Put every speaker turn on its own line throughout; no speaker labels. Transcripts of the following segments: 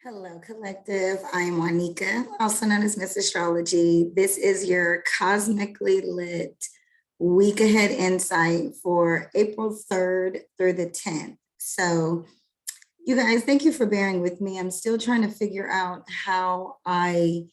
Hello, collective. I am Juanica, also known as Miss Astrology. This is your cosmically lit week ahead insight for April 3rd through the 10th. So, you guys, thank you for bearing with me. I'm still trying to figure out how I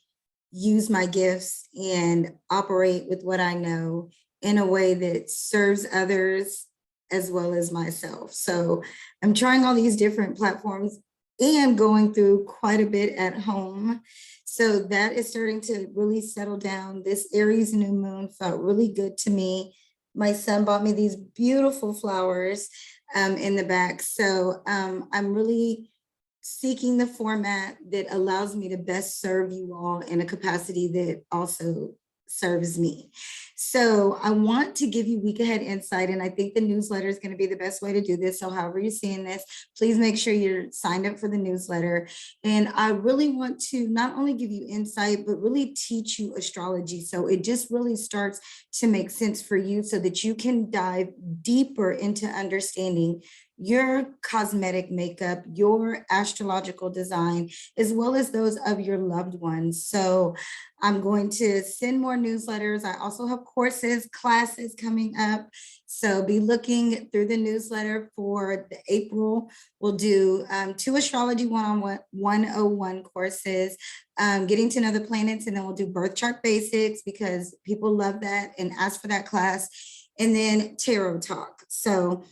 use my gifts and operate with what I know in a way that serves others as well as myself. So I'm trying all these different platforms and going through quite a bit at home. So that is starting to really settle down. This Aries new moon felt really good to me. My son bought me these beautiful flowers in the back. So I'm really seeking the format that allows me to best serve you all in a capacity that also serves me. So I want to give you week ahead insight, and I think the newsletter is going to be the best way to do this. So however you're seeing this, please make sure you're signed up for the newsletter. And I really want to not only give you insight, but really teach you astrology. So it just really starts to make sense for you so that you can dive deeper into understanding your cosmetic makeup, your astrological design, as well as those of your loved ones. So I'm going to send more newsletters. I also have courses, classes coming up. So be looking through the newsletter for the April. We'll do 2 astrology one-on-one 101 courses, getting to know the planets, and then we'll do birth chart basics because people love that and ask for that class. And then tarot talk. So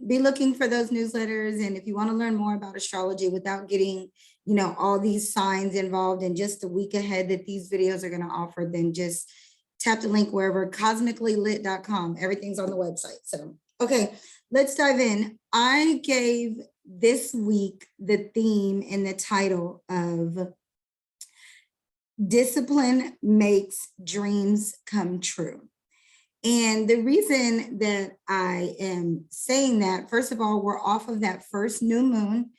be looking for those newsletters. And if you want to learn more about astrology without getting, all these signs involved in just the week ahead that these videos are going to offer, then just tap the link wherever, cosmicallylit.com. Everything's on the website. So, okay, let's dive in. I gave this week the theme and the title of Discipline Makes Dreams Come True. And the reason that I am saying that, first of all, we're off of that first new moon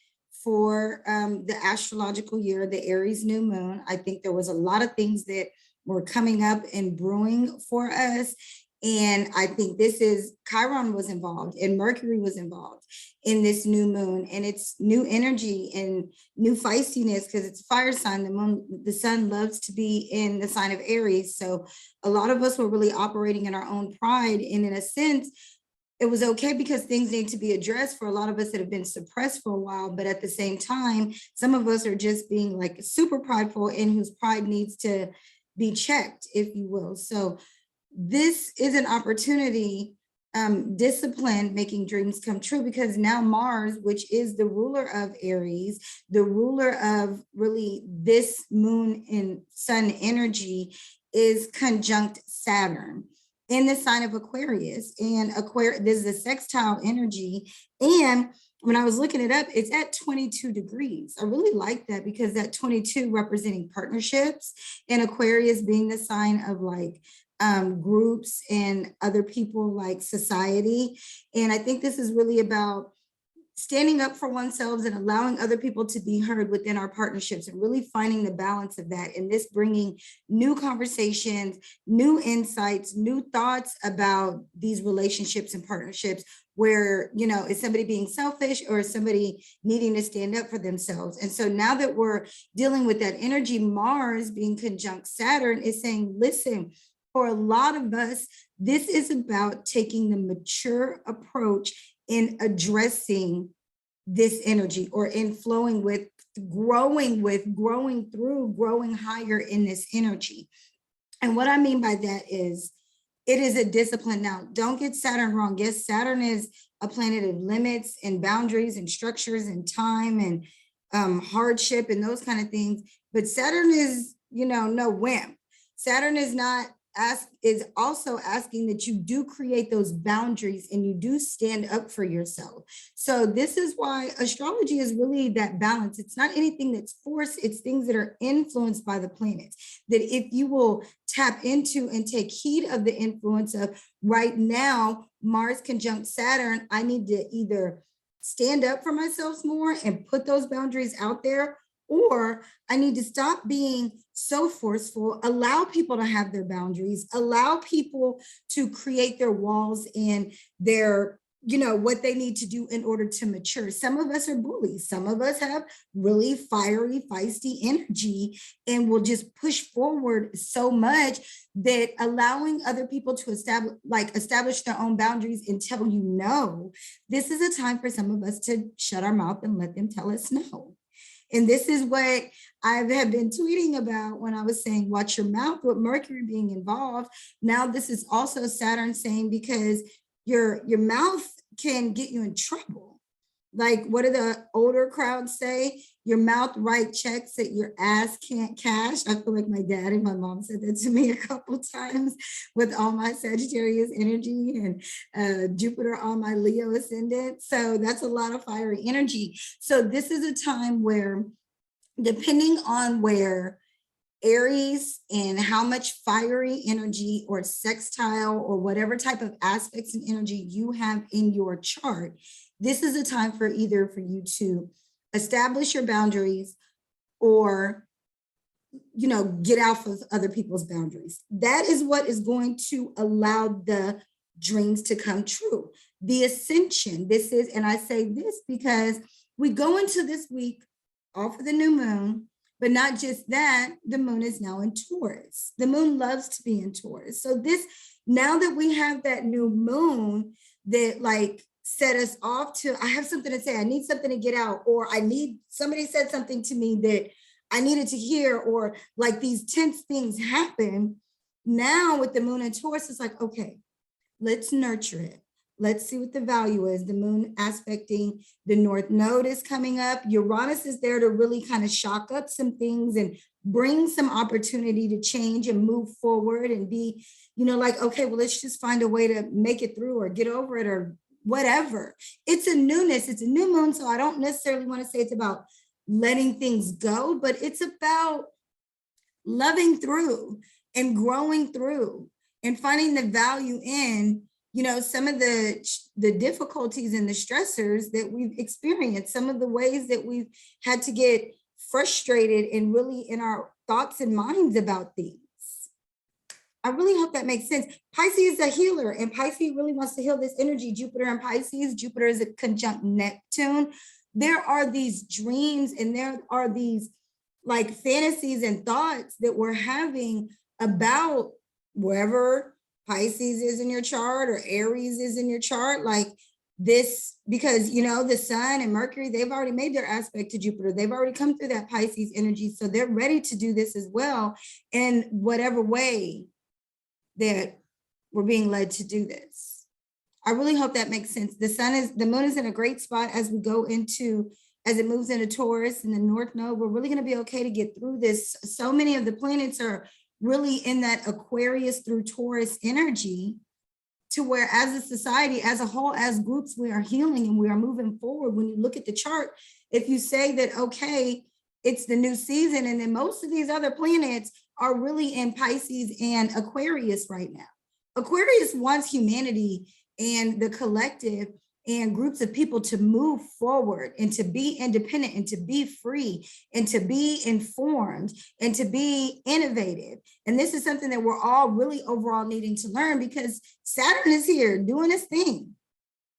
for the astrological year, the Aries new moon. I think there was a lot of things that were coming up and brewing for us. And I think this is, Chiron was involved and Mercury was involved in this new moon, and it's new energy and new feistiness because it's a fire sign. The moon, the sun loves to be in the sign of Aries. So a lot of us were really operating in our own pride. And in a sense, it was okay because things need to be addressed for a lot of us that have been suppressed for a while. But at the same time, some of us are just being like super prideful and whose pride needs to be checked, if you will. So this is an opportunity, discipline making dreams come true, because now Mars, which is the ruler of Aries, the ruler of really this moon and sun energy, is conjunct Saturn in the sign of Aquarius. And Aquarius, this is a sextile energy. And when I was looking it up, it's at 22 degrees. I really like that because that 22 representing partnerships, and Aquarius being the sign of like groups and other people, like society. And I think this is really about standing up for oneself and allowing other people to be heard within our partnerships, and really finding the balance of that. And this bringing new conversations, new insights, new thoughts about these relationships and partnerships where, is somebody being selfish or is somebody needing to stand up for themselves? And so now that we're dealing with that energy, Mars being conjunct Saturn is saying, listen, for a lot of us, this is about taking the mature approach in addressing this energy, or in flowing with, growing through, growing higher in this energy. And what I mean by that is, it is a discipline. Now, don't get Saturn wrong. Yes, Saturn is a planet of limits and boundaries and structures and time and hardship and those kind of things. But Saturn is, no whim. Saturn is also asking that you do create those boundaries and you do stand up for yourself. So this is why astrology is really that balance. It's not anything that's forced. It's things that are influenced by the planets, that if you will tap into and take heed of the influence of right now, Mars conjunct Saturn, I need to either stand up for myself more and put those boundaries out there, or I need to stop being so forceful, allow people to have their boundaries, allow people to create their walls and their what they need to do in order to mature. Some of us are bullies. Some of us have really fiery, feisty energy and will just push forward so much that allowing other people to establish their own boundaries until this is a time for some of us to shut our mouth and let them tell us no. And this is what I have been tweeting about when I was saying, watch your mouth with Mercury being involved. Now, this is also Saturn saying, because your mouth can get you in trouble. Like, what do the older crowds say? Your mouth write checks that your ass can't cash. I feel like my dad and my mom said that to me a couple times with all my Sagittarius energy and Jupiter on my Leo ascendant. So that's a lot of fiery energy. So this is a time where, depending on where Aries and how much fiery energy or sextile or whatever type of aspects and energy you have in your chart, this is a time for either for you to establish your boundaries or, get off of other people's boundaries. That is what is going to allow the dreams to come true. The ascension, this is, and I say this because we go into this week off of the new moon. But not just that, the moon is now in Taurus. The moon loves to be in Taurus. So now that we have that new moon that set us off to, I have something to say, I need something to get out, or somebody said something to me that I needed to hear, or these tense things happen. Now with the moon in Taurus, it's like, okay, let's nurture it. Let's see what the value is. The moon aspecting the North Node is coming up. Uranus is there to really kind of shock up some things and bring some opportunity to change and move forward and be, okay, well, let's just find a way to make it through or get over it or whatever. It's a newness. It's a new moon. So I don't necessarily want to say it's about letting things go, but it's about loving through and growing through and finding the value in some of the difficulties and the stressors that we've experienced, some of the ways that we've had to get frustrated and really in our thoughts and minds about things. I really hope that makes sense. Pisces is a healer, and Pisces really wants to heal this energy. Jupiter and Pisces, Jupiter is a conjunct Neptune. There are these dreams and there are these fantasies and thoughts that we're having about wherever Pisces is in your chart or Aries is in your chart, because, the sun and Mercury, they've already made their aspect to Jupiter. They've already come through that Pisces energy. So they're ready to do this as well in whatever way that we're being led to do this. I really hope that makes sense. The moon is in a great spot as it moves into Taurus and the North Node. We're really going to be okay to get through this. So many of the planets are really in that Aquarius through Taurus energy, to where as a society, as a whole, as groups, we are healing and we are moving forward. When you look at the chart, if you say that, okay, it's the new season, and then most of these other planets are really in Pisces and Aquarius right now. Aquarius wants humanity and the collective and groups of people to move forward and to be independent and to be free and to be informed and to be innovative. And this is something that we're all really overall needing to learn, because Saturn is here doing its thing.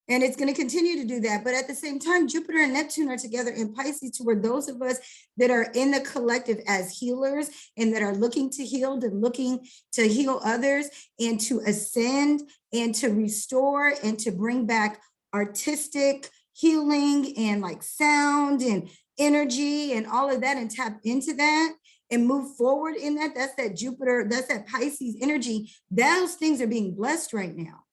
And it's going to continue to do that. But at the same time, Jupiter and Neptune are together in Pisces, to where those of us that are in the collective as healers and that are looking to heal and looking to heal others and to ascend and to restore and to bring back artistic healing and sound and energy and all of that, and tap into that and move forward in that. That's that Jupiter, that's that Pisces energy. Those things are being blessed right now.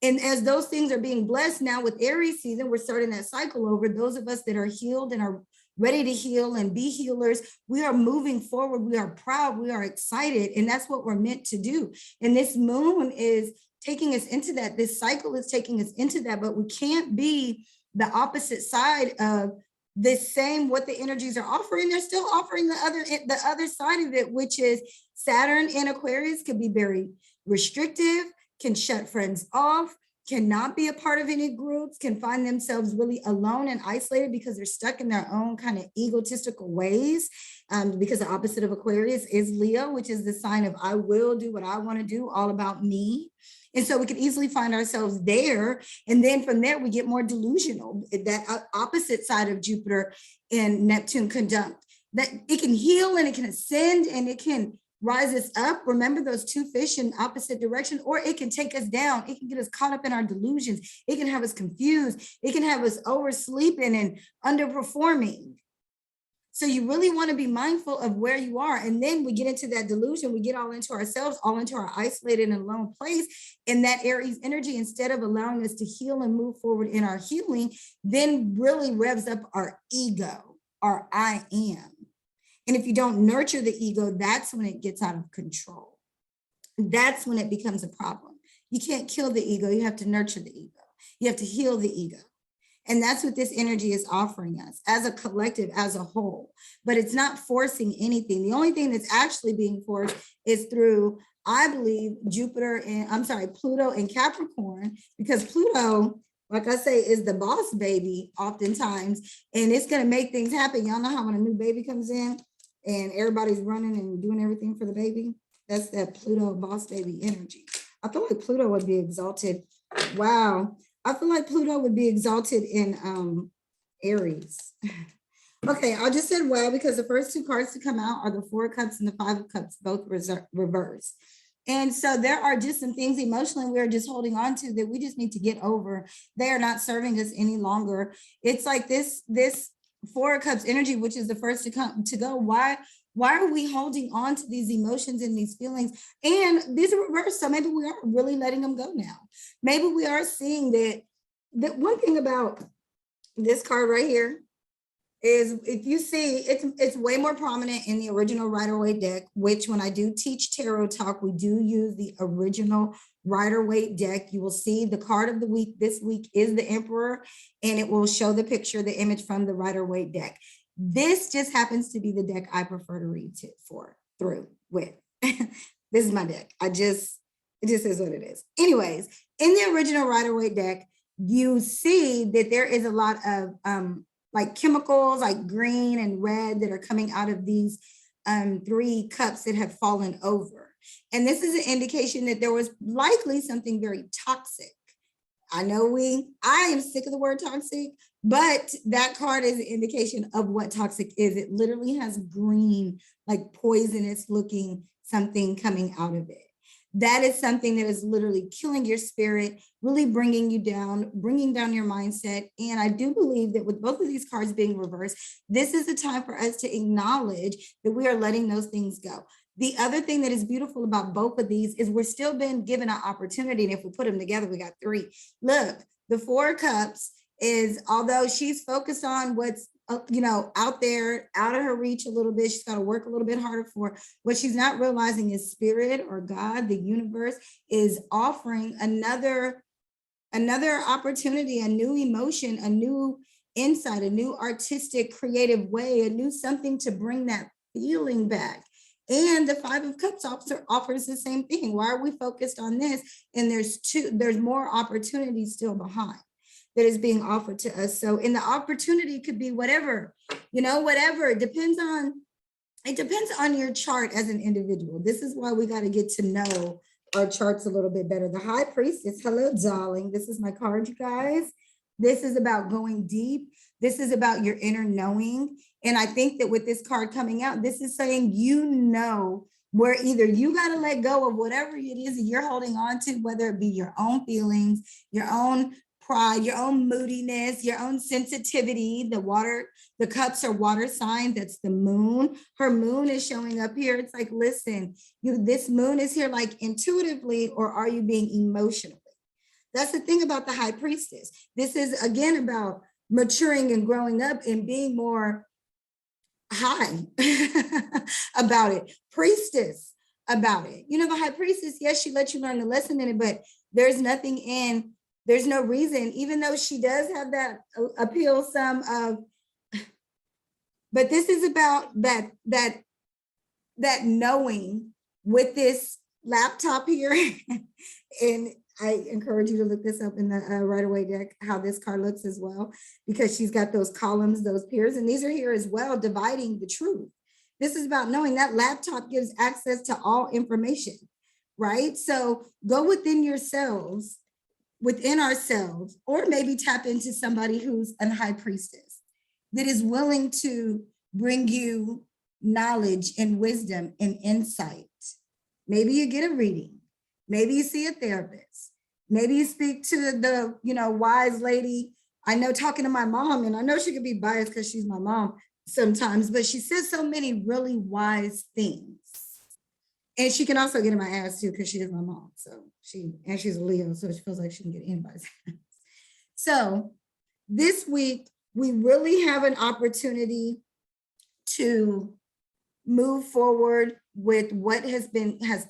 And as those things are being blessed now with Aries season, we're starting that cycle over. Those of us that are healed and are ready to heal and be healers, we are moving forward. We are proud. We are excited. And that's what we're meant to do. And this moon is taking us into that. This cycle is taking us into that, but we can't be the opposite side of the same, what the energies are offering. They're still offering the other side of it, which is Saturn in Aquarius could be very restrictive, can shut friends off, cannot be a part of any groups, can find themselves really alone and isolated because they're stuck in their own kind of egotistical ways. Because the opposite of Aquarius is Leo, which is the sign of I will do what I want to do, all about me. And so we could easily find ourselves there. And then from there, we get more delusional. That opposite side of Jupiter and Neptune conjunct, that it can heal and it can ascend and it can rise us up. Remember those two fish in opposite direction, or it can take us down. It can get us caught up in our delusions. It can have us confused. It can have us oversleeping and underperforming. So you really want to be mindful of where you are. And then we get into that delusion. We get all into ourselves, all into our isolated and alone place. And that Aries energy, instead of allowing us to heal and move forward in our healing, then really revs up our ego, our I am. And if you don't nurture the ego, that's when it gets out of control. That's when it becomes a problem. You can't kill the ego. You have to nurture the ego. You have to heal the ego. And that's what this energy is offering us as a collective, as a whole. But it's not forcing anything. The only thing that's actually being forced is through, I believe, Pluto and Capricorn, because Pluto, like I say, is the boss baby oftentimes, and it's going to make things happen. Y'all know how when a new baby comes in and everybody's running and doing everything for the baby? That's that Pluto boss baby energy. I feel like Pluto would be exalted. Wow. I feel like Pluto would be exalted in Aries. Okay, I just said wow because the first two cards to come out are the Four of Cups and the Five of Cups, both reversed. And so there are just some things emotionally we're just holding on to that we just need to get over. They are not serving us any longer. It's like this Four of Cups energy, which is the first to go. Why are we holding on to these emotions and these feelings? And these are reversed. So maybe we are really letting them go now. Maybe we are seeing that one thing about this card right here is, if you see, it's way more prominent in the original Rider-Waite deck, which when I do teach tarot talk, we do use the original Rider-Waite deck. You will see the card of the week this week is the Emperor, and it will show the picture, the image from the Rider-Waite deck. This just happens to be the deck I prefer to read through with. This is my deck. It just is what it is. Anyways, in the original Rider-Waite deck, you see that there is a lot of like chemicals like green and red that are coming out of these three cups that have fallen over. And this is an indication that there was likely something very toxic. I am sick of the word toxic, but that card is an indication of what toxic is. It literally has green, like poisonous looking something coming out of it. That is something that is literally killing your spirit, really bringing you down, bringing down your mindset. And I do believe that with both of these cards being reversed, this is the time for us to acknowledge that we are letting those things go. The other thing that is beautiful about both of these is we're still being given an opportunity. And if we put them together, we got three. Look, the Four of Cups is, although she's focused on what's out there, out of her reach a little bit, she's got to work a little bit harder for. What she's not realizing is spirit or God, the universe, is offering another opportunity, a new emotion, a new insight, a new artistic, creative way, a new something to bring that feeling back. And the Five of Cups offers the same thing. Why are we focused on this? And there's more opportunity still behind that is being offered to us. So, and the opportunity could be whatever, whatever. It depends on your chart as an individual. This is why we got to get to know our charts a little bit better. The High Priestess, hello, darling. This is my card, you guys. This is about going deep. This is about your inner knowing. And I think that with this card coming out, this is saying, where either you got to let go of whatever it is that you're holding on to, whether it be your own feelings, your own pride, your own moodiness, your own sensitivity. The cups are water signs. That's the moon. Her moon is showing up here. It's like, listen, this moon is here like intuitively, or are you being emotionally? That's the thing about the High Priestess. This is again about maturing and growing up and being more high about it. Priestess about it. The High Priestess, yes, she lets you learn the lesson in it, but there's no reason, even though she does have that appeal but this is about that knowing with this laptop here. And I encourage you to look this up in the Right Away deck, how this card looks as well, because she's got those columns, those pairs, and these are here as well, dividing the truth. This is about knowing that laptop gives access to all information, right? So go within yourselves, within ourselves, or maybe tap into somebody who's a high priestess that is willing to bring you knowledge and wisdom and insight. Maybe you get a reading. Maybe you see a therapist. Maybe you speak to the, wise lady. I know, talking to my mom, and I know she could be biased because she's my mom sometimes, but she says so many really wise things. And she can also get in my ass too, because she is my mom. So she's a Leo, so she feels like she can get anybody's ass. So this week, we really have an opportunity to move forward with what has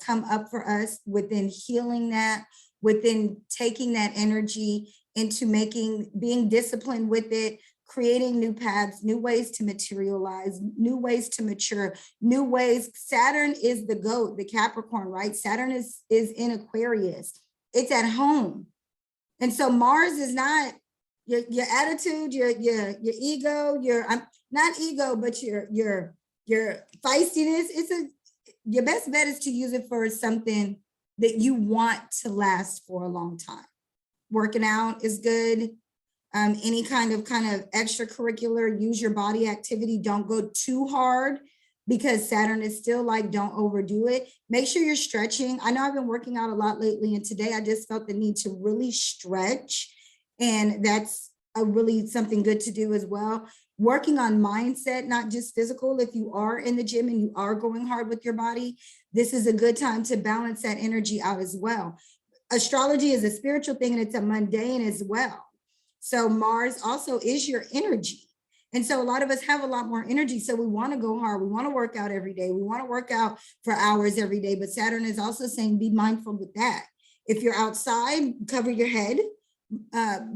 come up for us, within healing that, within taking that energy into being disciplined with it, creating new paths, new ways to materialize, new ways to mature, new ways. Saturn is the goat, the Capricorn, right? Saturn is in Aquarius. It's at home. And so Mars is not your attitude, your ego, not ego, but your feistiness. Your best bet is to use it for something that you want to last for a long time. Working out is good. Any kind of extracurricular, use your body activity. Don't go too hard, because Saturn is still like, don't overdo it. Make sure you're stretching. I know I've been working out a lot lately, and today I just felt the need to really stretch. And that's really something good to do as well. Working on mindset, not just physical. If you are in the gym and you are going hard with your body, this is a good time to balance that energy out as well. Astrology is a spiritual thing, and it's a mundane as well. So Mars also is your energy. And so a lot of us have a lot more energy. So we want to go hard. We want to work out every day. We want to work out for hours every day. But Saturn is also saying, be mindful with that. If you're outside, cover your head,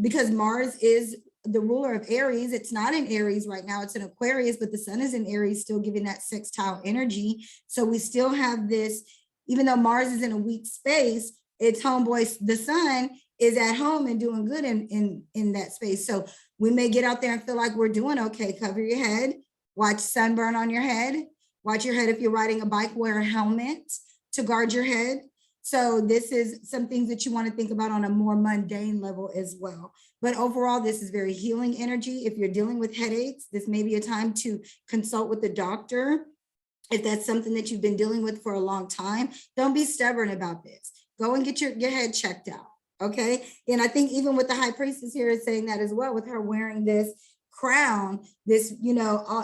because Mars is the ruler of Aries. It's not in Aries right now. It's in Aquarius, but the sun is in Aries, still giving that sextile energy. So we still have this, even though Mars is in a weak space, it's homeboy, the sun is at home and doing good in that space. So we may get out there and feel like we're doing okay. Cover your head, watch sunburn on your head, watch your head. If you're riding a bike, wear a helmet to guard your head. So this is some things that you want to think about on a more mundane level as well. But overall, this is very healing energy. If you're dealing with headaches, this may be a time to consult with the doctor. If that's something that you've been dealing with for a long time, don't be stubborn about this. Go and get your head checked out. Okay. And I think even with the High Priestess here is saying that as well, with her wearing this crown, this,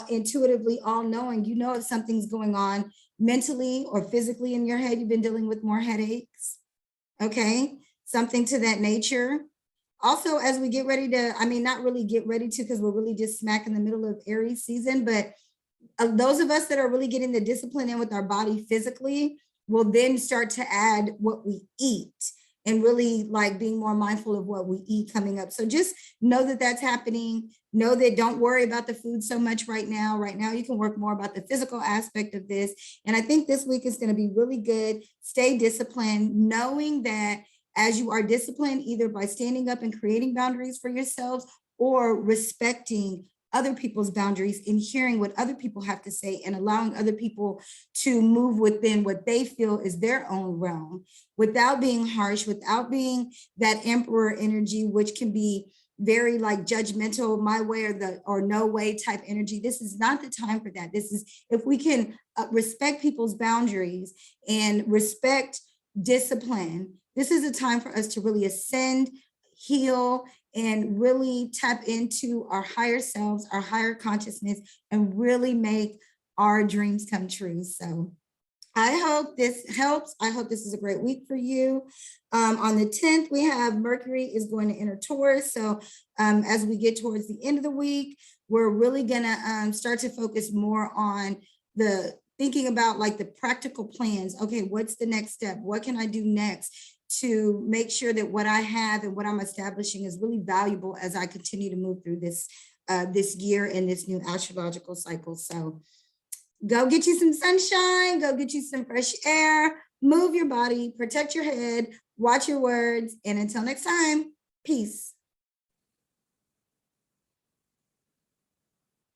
intuitively all knowing, if something's going on mentally or physically in your head, you've been dealing with more headaches. Okay. Something to that nature. Also, as we get ready to, not really get ready to, because we're really just smack in the middle of Aries season, but those of us that are really getting the discipline in with our body physically will then start to add what we eat, and really like being more mindful of what we eat coming up. So just know that that's happening. Know that don't worry about the food so much right now. Right now, you can work more about the physical aspect of this. And I think this week is going to be really good. Stay disciplined, knowing that as you are disciplined, either by standing up and creating boundaries for yourselves or respecting other people's boundaries and hearing what other people have to say and allowing other people to move within what they feel is their own realm, without being harsh, without being that emperor energy, which can be very like judgmental, my way or no way type energy. This is not the time for that. This is, if we can respect people's boundaries and respect discipline, this is a time for us to really ascend, heal, and really tap into our higher selves, our higher consciousness, and really make our dreams come true. So I hope this helps. I hope this is a great week for you. On the 10th, we have Mercury is going to enter Taurus. So as we get towards the end of the week, we're really gonna start to focus more on the thinking about like the practical plans. Okay, what's the next step? What can I do next to make sure that what I have and what I'm establishing is really valuable as I continue to move through this this year and this new astrological cycle. So go get you some sunshine, go get you some fresh air, move your body, protect your head, watch your words. And until next time, peace.